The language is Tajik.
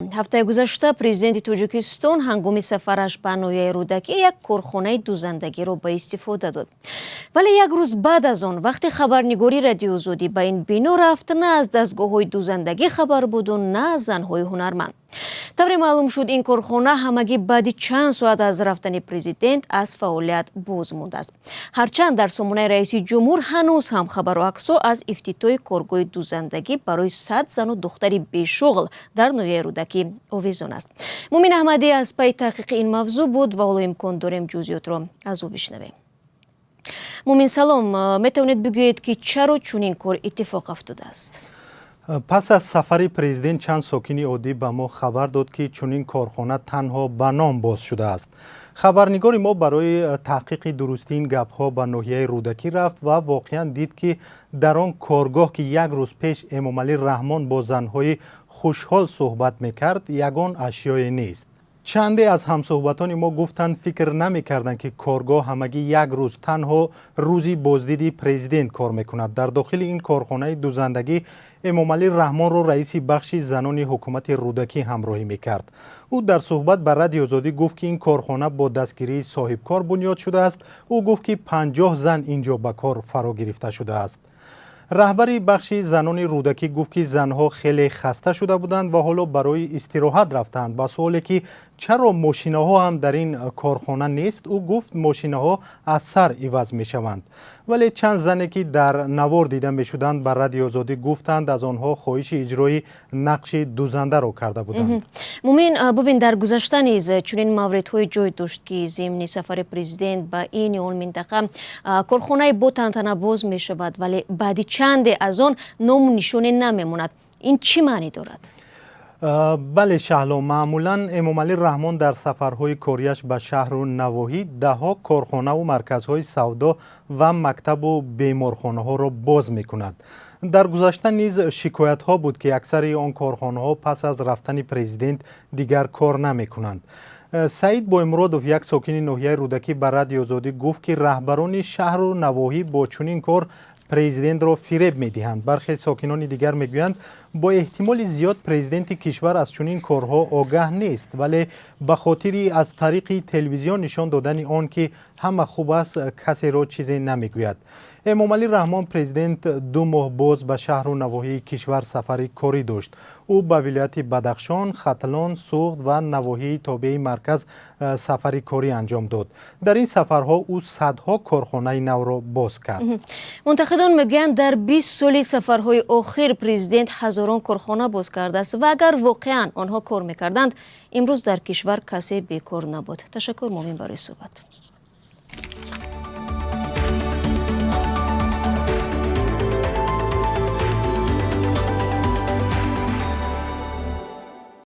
ҳафтаи гузашта президенти Тоҷикистон ҳангоми сафараш ба ноҳияи Рӯдакӣ як корхонаи дузандагиро ба истифода дод. Вале як рӯз баъд аз он вақте хабарнигори Радиои Озодӣ ба ин бино рафт, на аз дастгоҳҳои дузандагӣ хабар буду, на аз занҳои ҳунарманд. Тавре маълум шуд, ин корхона ҳамагӣ баъди чанд соат аз рафтани президент аз фаъолият боз мондааст. Ҳарчанд дар сомонаи раиси ҷумҳур ҳанӯз ҳам хабару аксҳо аз ифтитоҳи коргоҳи дузандагӣ барои 100 зану духтари бешуғл дар ноҳияи Рӯдакӣ овезон аст. Мумин Аҳмадӣ аз пайи таҳқиқи ин мавзӯъ буд ва ҳоло имкон дорем ҷузъиётро аз ӯ бишнавем. Мумин салом, метавонед бигӯед ки чаро чунин кор иттифоқ афтодааст? پس از سفر پرزیدنت چند ساکن عادی به ما خبر داد که چنین کارخانه تنها به نام باز شده است. خبرنگار ما برای تحقیق درستی این گپ‌ها به ناحیه رودکی رفت و واقعا دید که در آن کارگاه که یک روز پیش امامعلی رحمان با زنهای خوشحال صحبت میکرد یگان اشیای نیست. چندی از همصحبتان ما گفتند فکر نمی‌کردند که کارگاه همگی یک روز تنها روزی بازدید پرزیدنت کار میکند. در داخل این کارخانه دوزندگی امامعلی رحمان را رئیس بخش زنان حکومت رودکی همراهی میکرد. او در صحبت با رادیو آزادی گفت که این کارخانه با دستگیری صاحبکار بنیاد شده است. او گفت که 50 زن اینجا به کار فرا گرفته شده است. رهبری بخش زنان رودکی گفت که زنها خیلی خسته شده بودند و حالا برای استراحت رفتند. با سوالی که چرا ماشین‌ها هم در این کارخانه نیست، او گفت ماشین‌ها از سر عوض می‌شوند. ولی چند زنی که در نوار دیده می‌شدند بر رادیو آزادی گفتند از آنها خواهش اجرای نقش دوزنده را کرده بودند. مؤمن ببین در گذشته نیز چنین موردهای جای داشت که ضمن سفر پرزیدنت به این اون منطقه کارخانه با تنتنه باز می‌شود ولی بعد چند از آن نام نشانی نمی‌ماند. این چی معنی دارد؟ بله شهلا، معمولا امامعلی رحمان در سفرهای کاریش به شهر و نواحی دهها کارخانه و مرکزهای سودا و مکتب و بیمارخانه ها را باز می کند. در گذشته نیز شکایت ها بود که اکثر آن کارخانه ها پس از رفتن پرزیدنت دیگر کار نمی کنند. سعید بایمرادوف یک ساکن ناحیه رودکی به رادیو آزادی گفت که رهبران شهر و نواحی با چنین کار پرزیدنت را فریب می‌دهند. برخی ساکنان دیگر میگویند با احتمال زیاد پرزیدنت کشور از چنین کارها آگاه نیست، ولی به خاطر از طریق تلویزیون نشان دادن آن که همه خوب است کسی را چیزی نمیگوید. امامعلی رحمان پرزیدنت 2 ماه باز به شهر و نواحی کشور سفری کاری داشت. او به ولایت بدخشان، ختلان، سوخت و نواحی تابع مرکز سفری کاری انجام داد. در این سفرها او صدها کارخانه نو را باز کرد. منتقدان میگویند در 20 سال سفرهای آخر پرزیدنت هزاران کارخانه باز کرده است و اگر واقعا آنها کار میکردند امروز در کشور کسی بیکار نبود. تشکر مؤمن برای صحبت.